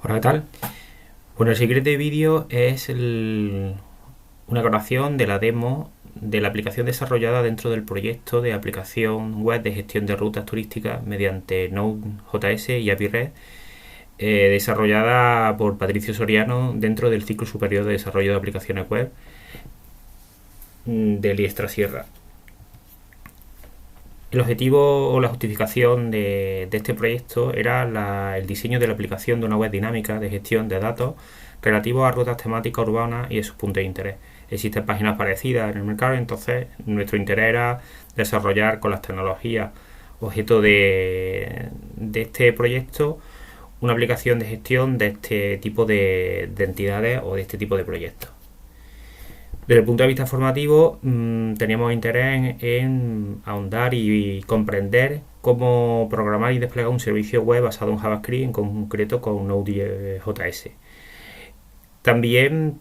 Hola, ¿qué tal? Bueno, el siguiente vídeo es una grabación de la demo de la aplicación desarrollada dentro del proyecto de aplicación web de gestión de rutas turísticas mediante Node.js y API REST, desarrollada por Patricio Soriano dentro del ciclo superior de desarrollo de aplicaciones web del IESTRA Sierra. El objetivo o la justificación de este proyecto era el diseño de la aplicación de una web dinámica de gestión de datos relativos a rutas temáticas urbanas y a sus puntos de interés. Existen páginas parecidas en el mercado, entonces nuestro interés era desarrollar con las tecnologías objeto de este proyecto una aplicación de gestión de este tipo de entidades o de este tipo de proyectos. Desde el punto de vista formativo, teníamos interés en ahondar y comprender cómo programar y desplegar un servicio web basado en JavaScript, en concreto con Node.js. También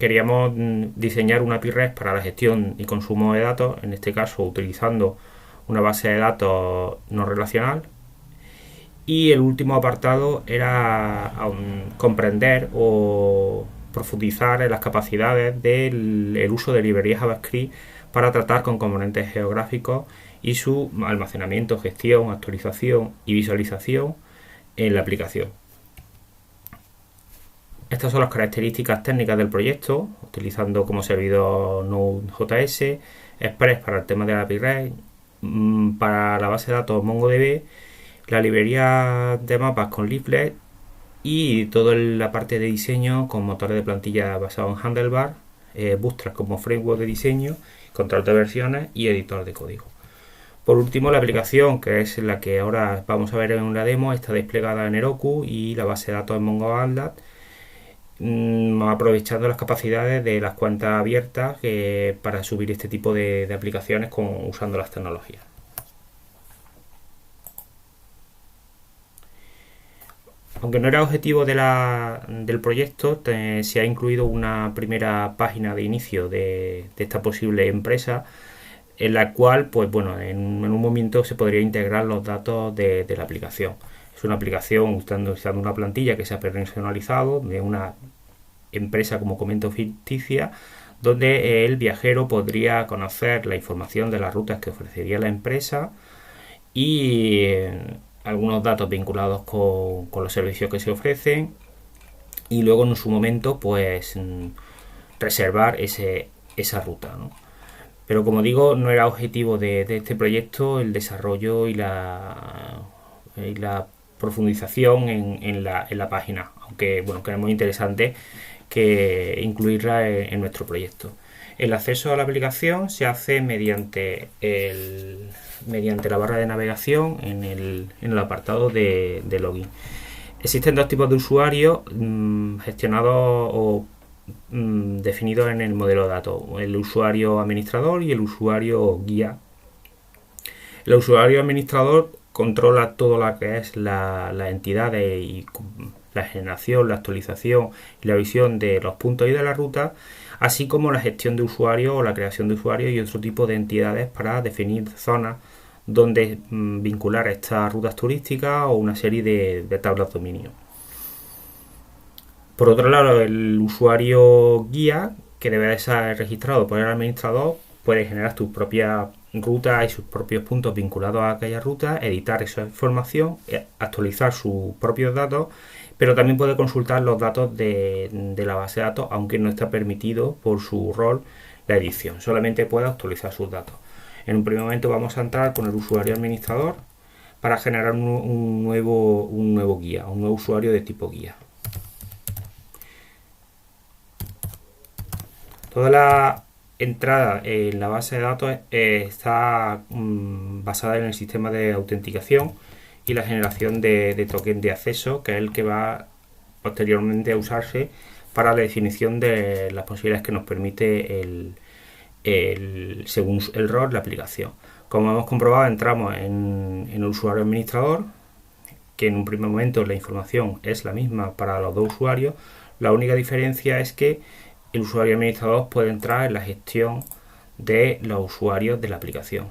queríamos diseñar una API REST para la gestión y consumo de datos, en este caso utilizando una base de datos no relacional. Y el último apartado era comprender o profundizar en las capacidades del uso de librerías JavaScript para tratar con componentes geográficos y su almacenamiento, gestión, actualización y visualización en la aplicación. Estas son las características técnicas del proyecto, utilizando como servidor Node.js, Express para el tema de la API REST, para la base de datos MongoDB, la librería de mapas con Leaflet y toda la parte de diseño con motores de plantilla basados en Handlebar, Bootstrap como framework de diseño, control de versiones y editor de código. Por último, la aplicación, que es la que ahora vamos a ver en una demo, está desplegada en Heroku y la base de datos en MongoDB, aprovechando las capacidades de las cuentas abiertas para subir este tipo de aplicaciones usando las tecnologías. Aunque no era objetivo del proyecto, se ha incluido una primera página de inicio de esta posible empresa, en la cual, pues bueno, en un momento se podría integrar los datos de la aplicación. Es una aplicación usando una plantilla que se ha personalizado de una empresa, como comento, ficticia, donde el viajero podría conocer la información de las rutas que ofrecería la empresa y algunos datos vinculados con los servicios que se ofrecen, y luego en su momento pues reservar esa ruta, ¿no? Pero como digo, no era objetivo de este proyecto el desarrollo y la profundización en la página, aunque bueno, creemos interesante que incluirla en nuestro proyecto. El acceso a la aplicación se hace mediante la barra de navegación en el apartado de login. Existen dos tipos de usuarios gestionados o definidos en el modelo de datos: el usuario administrador y el usuario guía. El usuario administrador controla todo lo que es las entidades y la generación, la actualización y la visión de los puntos y de la ruta, así como la gestión de usuarios o la creación de usuarios y otro tipo de entidades para definir zonas donde vincular estas rutas turísticas o una serie de tablas de dominio. Por otro lado, el usuario guía, que debe de ser registrado por el administrador, puede generar sus propias rutas y sus propios puntos vinculados a aquella ruta, editar esa información, actualizar sus propios datos, pero también puede consultar los datos de la base de datos, aunque no está permitido por su rol la edición, solamente puede actualizar sus datos. En un primer momento vamos a entrar con el usuario administrador para generar un nuevo guía, un nuevo usuario de tipo guía. Toda la entrada en la base de datos está basada en el sistema de autenticación y la generación de token de acceso, que es el que va posteriormente a usarse para la definición de las posibilidades que nos permite según el rol, la aplicación. Como hemos comprobado, entramos en el usuario administrador, que en un primer momento la información es la misma para los dos usuarios. La única diferencia es que el usuario administrador puede entrar en la gestión de los usuarios de la aplicación.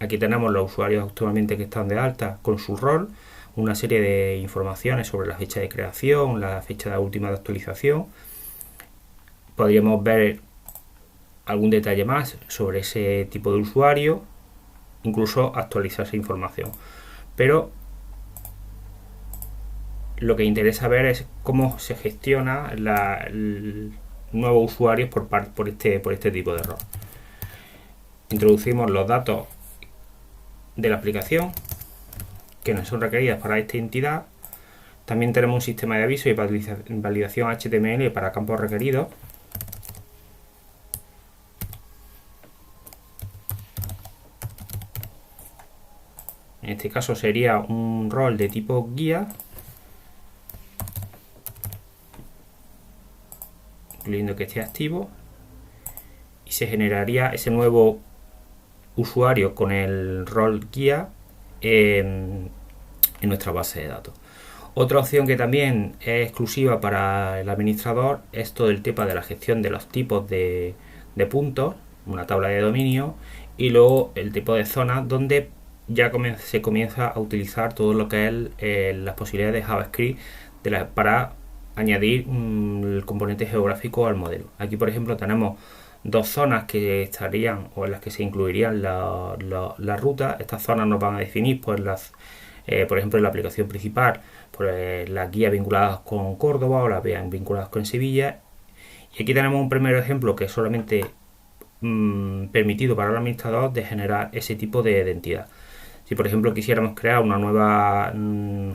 Aquí tenemos los usuarios actualmente que están de alta con su rol, una serie de informaciones sobre la fecha de creación, la fecha de última de actualización. Podríamos ver algún detalle más sobre ese tipo de usuario, incluso actualizar esa información. Pero lo que interesa ver es cómo se gestiona el nuevo usuario por este tipo de error. Introducimos los datos de la aplicación que nos son requeridas para esta entidad. También tenemos un sistema de aviso y validación HTML para campos requeridos. En este caso sería un rol de tipo guía, incluyendo que esté activo, y se generaría ese nuevo usuario con el rol guía en nuestra base de datos. Otra opción que también es exclusiva para el administrador es todo el tema de la gestión de los tipos de puntos, una tabla de dominio, y luego el tipo de zonas donde ya se comienza a utilizar todo lo que es las posibilidades de JavaScript para añadir el componente geográfico al modelo. Aquí, por ejemplo, tenemos dos zonas que estarían o en las que se incluirían la ruta. Estas zonas nos van a definir por ejemplo, en la aplicación principal, las guías vinculadas con Córdoba o las guías vinculadas con Sevilla. Y aquí tenemos un primer ejemplo que es solamente permitido para el administrador de generar ese tipo de identidad. Si por ejemplo quisiéramos crear una nueva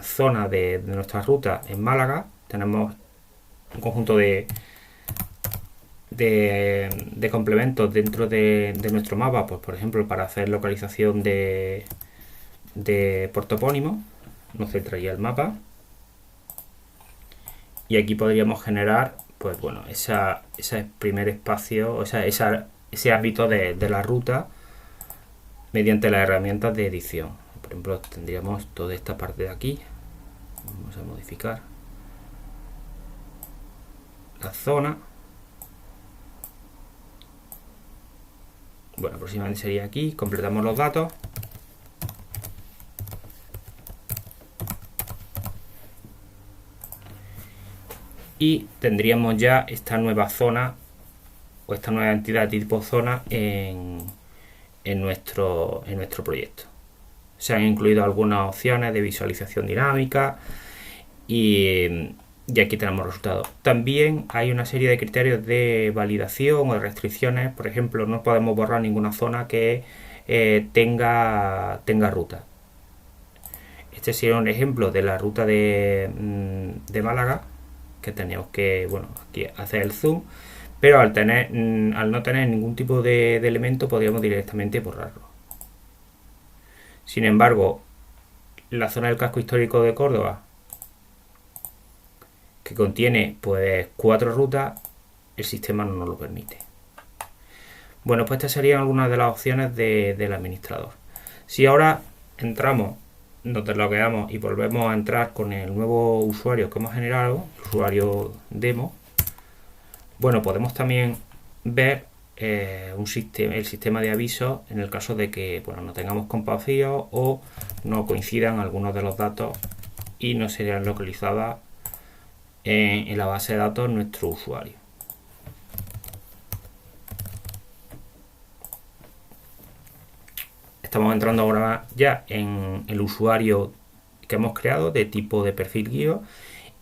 zona de nuestra ruta en Málaga, tenemos un conjunto de complementos dentro de nuestro mapa, pues por ejemplo para hacer localización por topónimo, nos centraría el mapa, y aquí podríamos generar pues bueno ese primer espacio, ese ámbito de la ruta mediante las herramientas de edición. Por ejemplo, tendríamos toda esta parte de aquí. Vamos a modificar la zona. Bueno, aproximadamente sería aquí. Completamos los datos. Y tendríamos ya esta nueva zona o esta nueva entidad tipo zona en nuestro proyecto. Se han incluido algunas opciones de visualización dinámica y aquí tenemos resultados. También hay una serie de criterios de validación o de restricciones. Por ejemplo, no podemos borrar ninguna zona que tenga ruta. Este sería un ejemplo de la ruta de Málaga, que tenemos que aquí hacer el zoom, pero al no tener ningún tipo de elemento podríamos directamente borrarlo. Sin embargo, la zona del casco histórico de Córdoba, que contiene pues 4 rutas, el sistema no nos lo permite. Bueno, pues estas serían algunas de las opciones del administrador. Si ahora entramos, nos deslogueamos y volvemos a entrar con el nuevo usuario que hemos generado, el usuario demo, bueno, podemos también ver el sistema de avisos en el caso de que no tengamos campos vacíos o no coincidan algunos de los datos y no serían localizadas en la base de datos nuestro usuario. Estamos entrando ahora ya en el usuario que hemos creado de tipo de perfil guío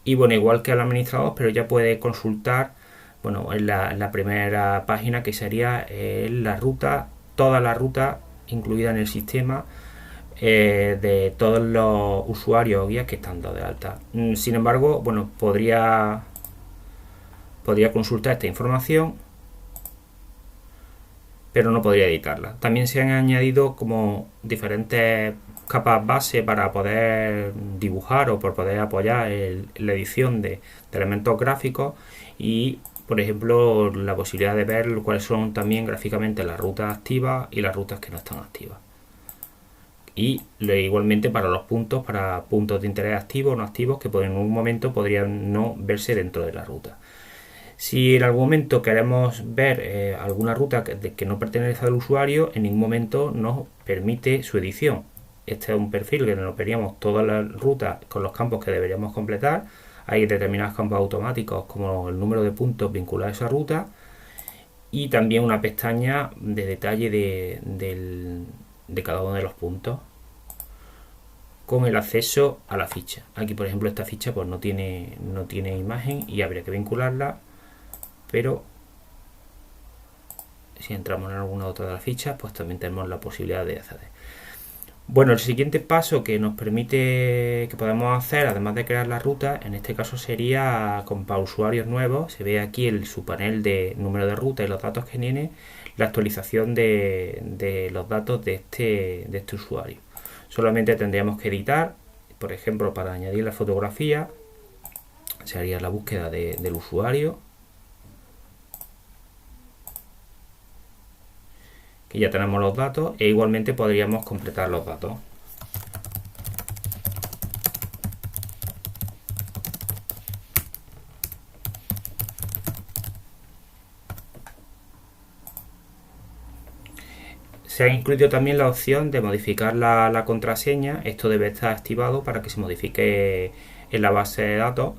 y bueno, igual que el administrador, pero ya puede consultar en la primera página, que sería la ruta, toda la ruta incluida en el sistema de todos los usuarios o guías que están dados de alta. Sin embargo, podría consultar esta información, pero no podría editarla. También se han añadido como diferentes capas base para poder dibujar o por poder apoyar la edición de elementos gráficos y, por ejemplo, la posibilidad de ver cuáles son también gráficamente las rutas activas y las rutas que no están activas. Y igualmente para los puntos, para puntos de interés activos o no activos que en un momento podrían no verse dentro de la ruta. Si en algún momento queremos ver alguna ruta que no pertenece al usuario, en ningún momento nos permite su edición. este es un perfil que nos veríamos todas las rutas con los campos que deberíamos completar. Hay determinados campos automáticos como el número de puntos vinculados a esa ruta y también una pestaña de detalle de cada uno de los puntos con el acceso a la ficha. Aquí por ejemplo esta ficha pues no tiene imagen y habría que vincularla, pero si entramos en alguna otra de las fichas pues también tenemos la posibilidad de acceder. Bueno, el siguiente paso que nos permite, que podemos hacer, además de crear la ruta, en este caso sería para usuarios nuevos. Se ve aquí el subpanel de número de ruta y los datos que tiene, la actualización de los datos de este usuario. Solamente tendríamos que editar, por ejemplo, para añadir la fotografía, se haría la búsqueda del usuario, que ya tenemos los datos, e igualmente podríamos completar los datos. Se ha incluido también la opción de modificar la contraseña. Esto debe estar activado para que se modifique en la base de datos,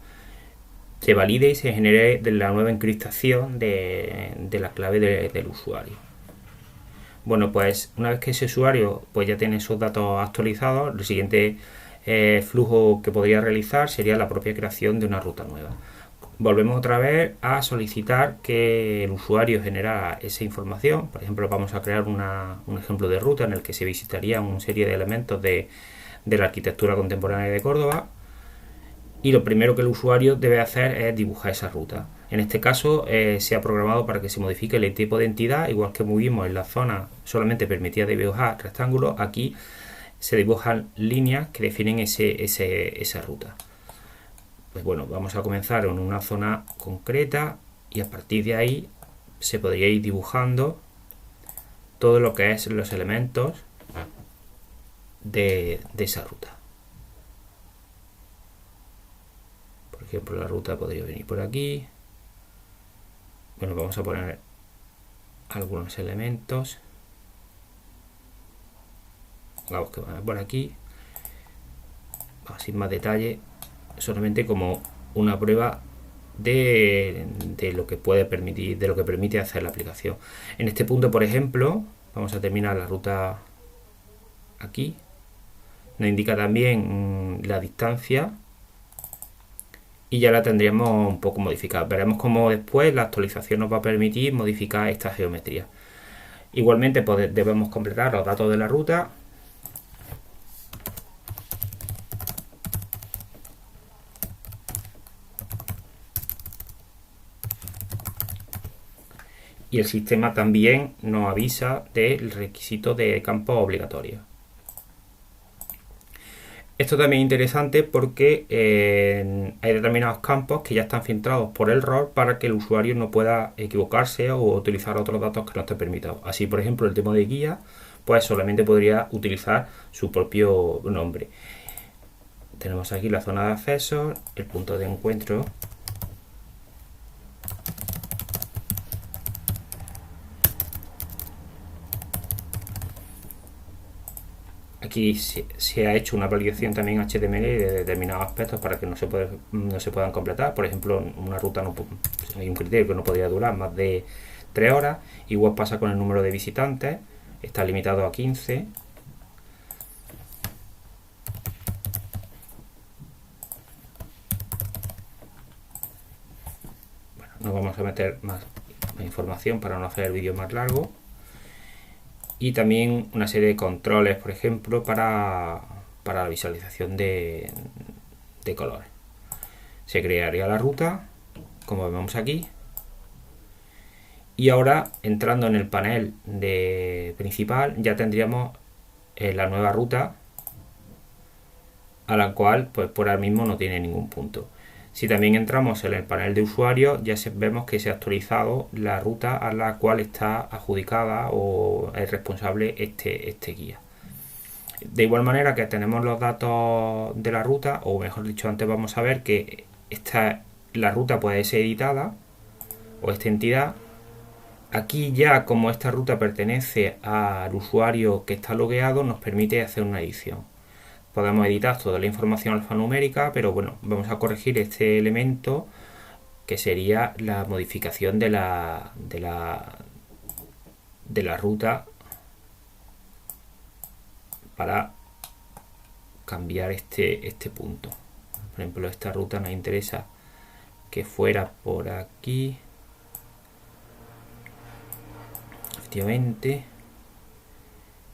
se valide y se genere la nueva encriptación de la clave del usuario. Bueno, pues una vez que ese usuario pues ya tiene sus datos actualizados, el siguiente flujo que podría realizar sería la propia creación de una ruta nueva. Volvemos otra vez a solicitar que el usuario genera esa información. Por ejemplo, vamos a crear un ejemplo de ruta en el que se visitaría una serie de elementos de la arquitectura contemporánea de Córdoba. Y lo primero que el usuario debe hacer es dibujar esa ruta. En este caso se ha programado para que se modifique el tipo de entidad, igual que vimos en la zona solamente permitía dibujar rectángulos, aquí se dibujan líneas que definen esa ruta. Pues bueno, vamos a comenzar en una zona concreta y a partir de ahí se podría ir dibujando todo lo que es los elementos de esa ruta. Por ejemplo, la ruta podría venir por aquí. Bueno, vamos a poner algunos elementos. Vamos que van por aquí. Sin más detalle, solamente como una prueba de lo que puede permitir, de lo que permite hacer la aplicación. En este punto, por ejemplo, vamos a terminar la ruta aquí. Nos indica también la distancia y ya la tendríamos un poco modificada. Veremos cómo después la actualización nos va a permitir modificar esta geometría. Igualmente debemos completar los datos de la ruta. Y el sistema también nos avisa del requisito de campos obligatorios. Esto también es interesante porque hay determinados campos que ya están filtrados por el ROR para que el usuario no pueda equivocarse o utilizar otros datos que no esté permitido. Así, por ejemplo, el tema de guía, pues solamente podría utilizar su propio nombre. Tenemos aquí la zona de acceso, el punto de encuentro. Aquí se ha hecho una validación también HTML de determinados aspectos para que no se puedan completar. Por ejemplo, una ruta hay un criterio que no podría durar más de 3 horas. Igual pasa con el número de visitantes, está limitado a 15. Bueno, no vamos a meter más información para no hacer el vídeo más largo. Y también una serie de controles, por ejemplo, para la visualización de colores. Se crearía la ruta, como vemos aquí. Y ahora, entrando en el panel principal, ya tendríamos la nueva ruta, a la cual, pues por ahora mismo no tiene ningún punto. Si también entramos en el panel de usuario, ya vemos que se ha actualizado la ruta a la cual está adjudicada o es responsable este guía. De igual manera que tenemos los datos de la ruta, o mejor dicho, antes vamos a ver que la ruta puede ser editada, o esta entidad, Aquí ya, como esta ruta pertenece al usuario que está logueado, nos permite hacer una edición. Podemos editar toda la información alfanumérica, pero bueno, vamos a corregir este elemento que sería la modificación de la ruta para cambiar este punto. Por ejemplo, esta ruta nos interesa que fuera por aquí. Efectivamente,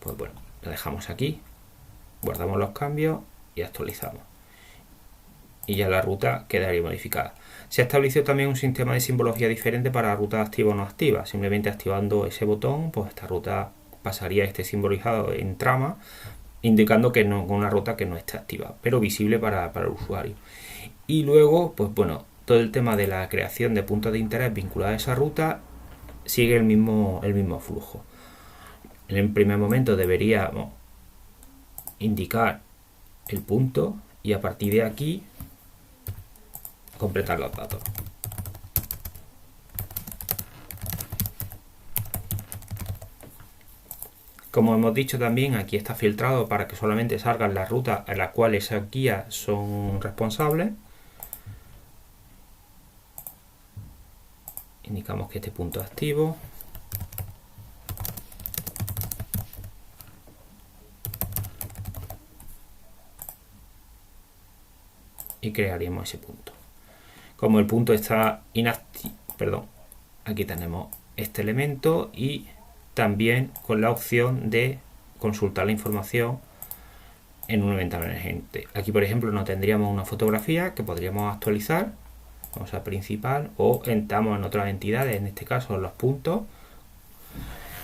pues bueno, la dejamos aquí, guardamos los cambios y actualizamos. Y ya la ruta quedaría modificada. Se ha establecido también un sistema de simbología diferente para rutas activa o no activa. Simplemente activando ese botón, pues esta ruta pasaría este simbolizado en trama, indicando que no, una ruta que no está activa, pero visible para el usuario. Y luego, pues bueno, todo el tema de la creación de puntos de interés vinculados a esa ruta sigue el mismo flujo. En el primer momento deberíamos indicar el punto y a partir de aquí completar los datos. Como hemos dicho también, aquí está filtrado para que solamente salgan las rutas a las cuales esas guías son responsables. Indicamos que este punto es activo. Y crearíamos ese punto. Como el punto está inactivo, perdón, aquí tenemos este elemento y también con la opción de consultar la información en una ventana emergente. Aquí, por ejemplo, no tendríamos una fotografía que podríamos actualizar. Vamos a principal o entramos en otras entidades, en este caso los puntos.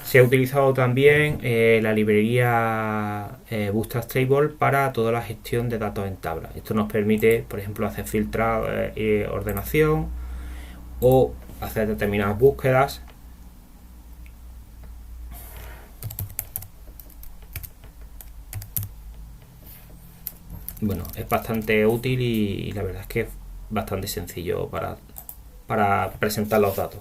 Se ha utilizado también la librería Bootstrap Table para toda la gestión de datos en tabla. Esto nos permite, por ejemplo, hacer filtrado, ordenación o hacer determinadas búsquedas. Bueno, es bastante útil y la verdad es que es bastante sencillo para presentar los datos.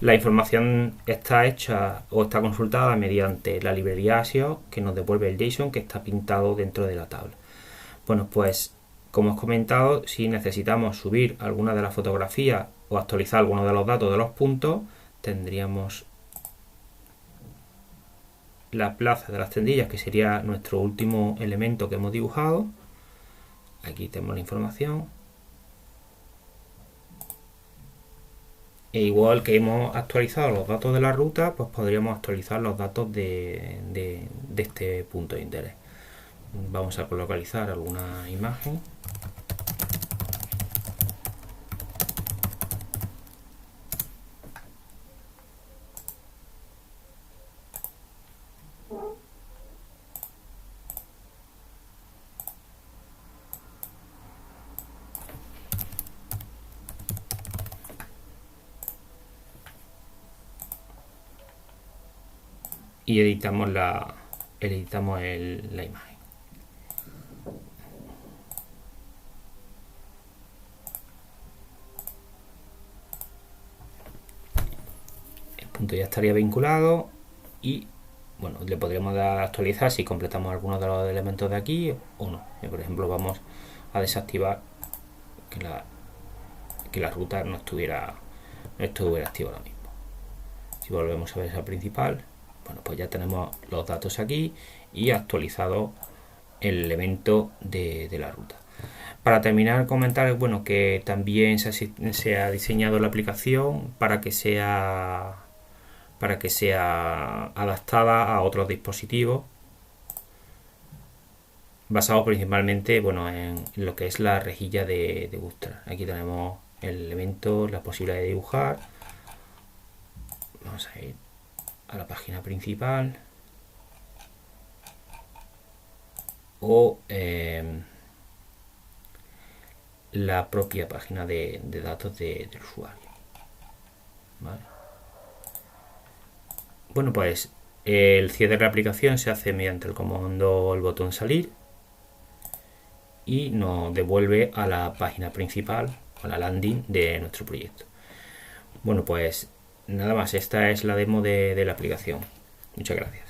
La información está hecha o está consultada mediante la librería ASIO que nos devuelve el JSON que está pintado dentro de la tabla. Bueno, pues como os he comentado, si necesitamos subir alguna de las fotografías o actualizar algunos de los datos de los puntos, tendríamos la plaza de las tendillas, que sería nuestro último elemento que hemos dibujado. Aquí tenemos la información. E igual que hemos actualizado los datos de la ruta, pues podríamos actualizar los datos de este punto de interés. Vamos a localizar alguna imagen. Y editamos la imagen. El punto ya estaría vinculado y bueno, le podríamos dar a actualizar si completamos algunos de los elementos de aquí o no. Por ejemplo, vamos a desactivar que la ruta no estuviera activa ahora mismo. Si volvemos a ver esa principal, bueno, pues ya tenemos los datos aquí y actualizado el elemento de la ruta. Para terminar, comentar bueno, que también se ha diseñado la aplicación para que sea adaptada a otros dispositivos, basado principalmente bueno, en lo que es la rejilla de Bootstrap. Aquí tenemos el elemento, la posibilidad de dibujar. Vamos a ir a la página principal o la propia página de datos del usuario. ¿Vale? Bueno, pues el cierre de la aplicación se hace mediante el comando el botón salir y nos devuelve a la página principal, a la landing de nuestro proyecto. Bueno, pues nada más, esta es la demo de la aplicación. Muchas gracias.